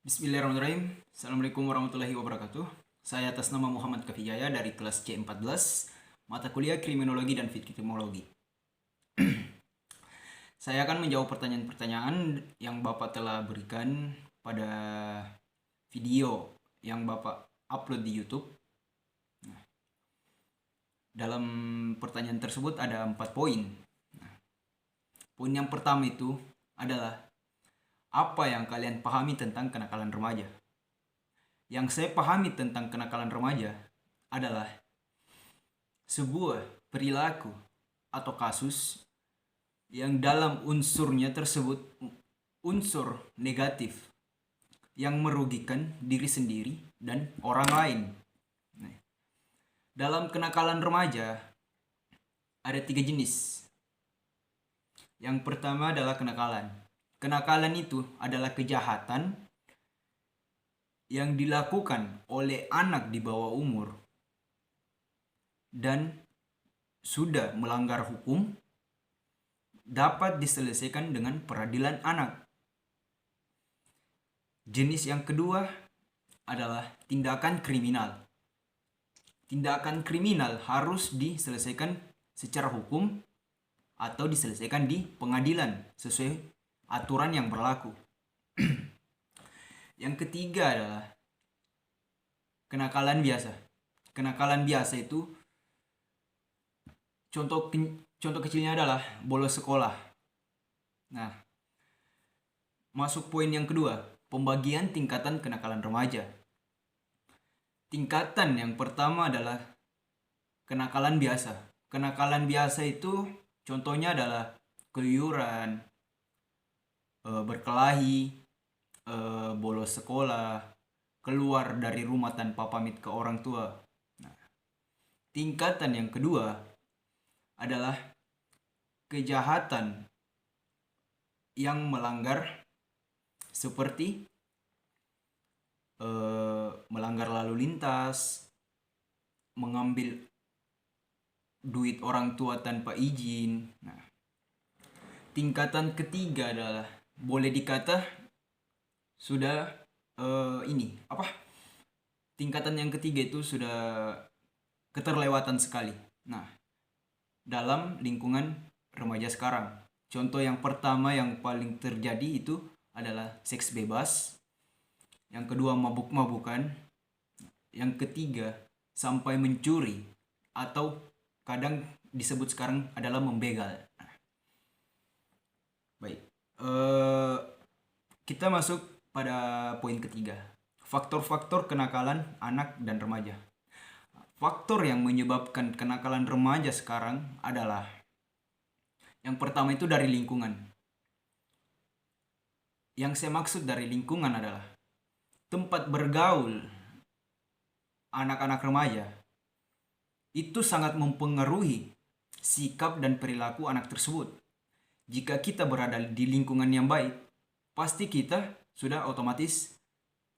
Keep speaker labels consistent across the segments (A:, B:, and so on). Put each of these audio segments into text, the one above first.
A: Bismillahirrahmanirrahim. Assalamualaikum warahmatullahi wabarakatuh. Saya atas nama Muhammad Kafijaya dari kelas C14, mata kuliah Kriminologi dan Viktimologi. Saya akan menjawab pertanyaan-pertanyaan yang Bapak telah berikan pada video yang Bapak upload di YouTube. Dalam pertanyaan tersebut ada 4 poin. Poin yang pertama itu adalah apa yang kalian pahami tentang kenakalan remaja? Yang saya pahami tentang kenakalan remaja adalah sebuah perilaku atau kasus yang dalam unsurnya tersebut unsur negatif yang merugikan diri sendiri dan orang lain. Dalam kenakalan remaja ada 3 jenis. Yang pertama adalah kenakalan. Kenakalan itu adalah kejahatan yang dilakukan oleh anak di bawah umur dan sudah melanggar hukum, dapat diselesaikan dengan peradilan anak. Jenis yang kedua adalah tindakan kriminal. Tindakan kriminal harus diselesaikan secara hukum atau diselesaikan di pengadilan sesuai aturan yang berlaku. Yang ketiga adalah kenakalan biasa. Kenakalan biasa itu contoh kecilnya adalah bolos sekolah. Nah, masuk poin yang kedua, pembagian tingkatan kenakalan remaja. Tingkatan yang pertama adalah kenakalan biasa. Kenakalan biasa itu contohnya adalah keluyuran, berkelahi, bolos sekolah, keluar dari rumah tanpa pamit ke orang tua. Nah, tingkatan yang kedua adalah kejahatan yang melanggar seperti melanggar lalu lintas, mengambil duit orang tua tanpa izin. Nah, tingkatan ketiga adalah boleh dikata sudah tingkatan yang ketiga itu sudah keterlewatan sekali. Nah, dalam lingkungan remaja sekarang, contoh yang pertama yang paling terjadi itu adalah seks bebas, yang kedua mabuk-mabukan, yang ketiga sampai mencuri atau kadang disebut sekarang adalah membegal. Baik, kita masuk pada poin ketiga, faktor-faktor kenakalan anak dan remaja. Faktor yang menyebabkan kenakalan remaja sekarang adalah yang pertama itu dari lingkungan. Yang saya maksud dari lingkungan adalah tempat bergaul anak-anak remaja itu sangat mempengaruhi sikap dan perilaku anak tersebut. Jika kita berada di lingkungan yang baik, pasti kita sudah otomatis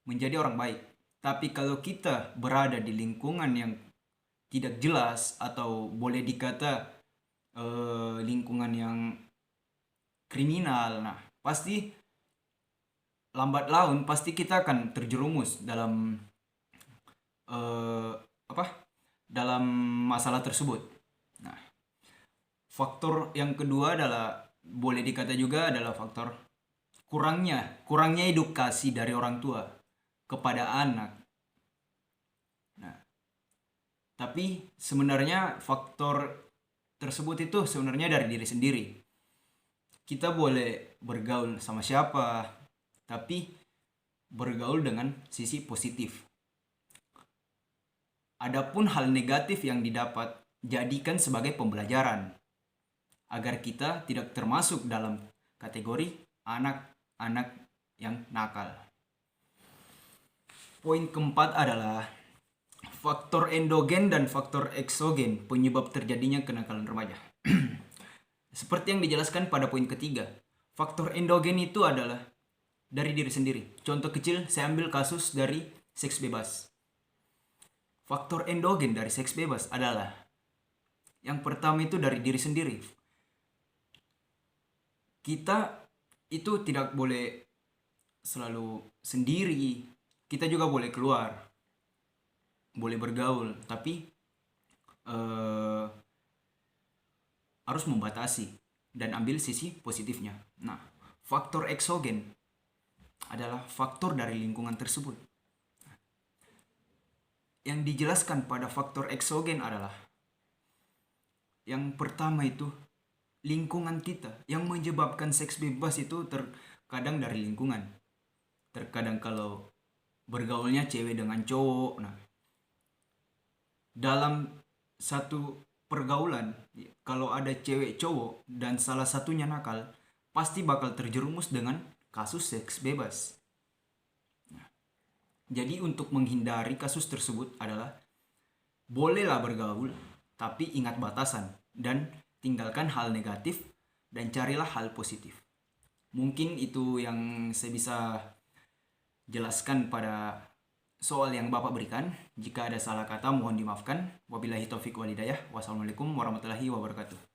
A: menjadi orang baik. Tapi kalau kita berada di lingkungan yang tidak jelas atau boleh dikata lingkungan yang kriminal, nah pasti lambat laun pasti kita akan terjerumus dalam dalam masalah tersebut. Nah, faktor yang kedua adalah boleh dikata juga adalah faktor kurangnya edukasi dari orang tua kepada anak. Nah, tapi sebenarnya faktor tersebut itu sebenarnya dari diri sendiri. Kita boleh bergaul sama siapa, tapi bergaul dengan sisi positif. Adapun hal negatif yang didapat, jadikan sebagai pembelajaran agar kita tidak termasuk dalam kategori anak-anak yang nakal. Poin keempat adalah faktor endogen dan faktor eksogen penyebab terjadinya kenakalan remaja. Seperti yang dijelaskan pada poin ketiga, faktor endogen itu adalah dari diri sendiri. Contoh kecil, saya ambil kasus dari seks bebas. Faktor endogen dari seks bebas adalah yang pertama itu dari diri sendiri. Kita itu tidak boleh selalu sendiri. Kita juga boleh keluar, boleh bergaul, tapi eh, harus membatasi dan ambil sisi positifnya. Nah, faktor eksogen adalah faktor dari lingkungan tersebut. Yang dijelaskan pada faktor eksogen adalah yang pertama itu lingkungan kita. Yang menyebabkan seks bebas itu terkadang dari lingkungan. Terkadang kalau bergaulnya cewek dengan cowok. Nah, dalam satu pergaulan, kalau ada cewek cowok dan salah satunya nakal, pasti bakal terjerumus dengan kasus seks bebas. Jadi untuk menghindari kasus tersebut adalah bolehlah bergaul, tapi ingat batasan dan tinggalkan hal negatif dan carilah hal positif. Mungkin itu yang saya bisa jelaskan pada soal yang Bapak berikan. Jika ada salah kata mohon dimaafkan. Wabillahi taufik walhidayah. Wassalamualaikum warahmatullahi wabarakatuh.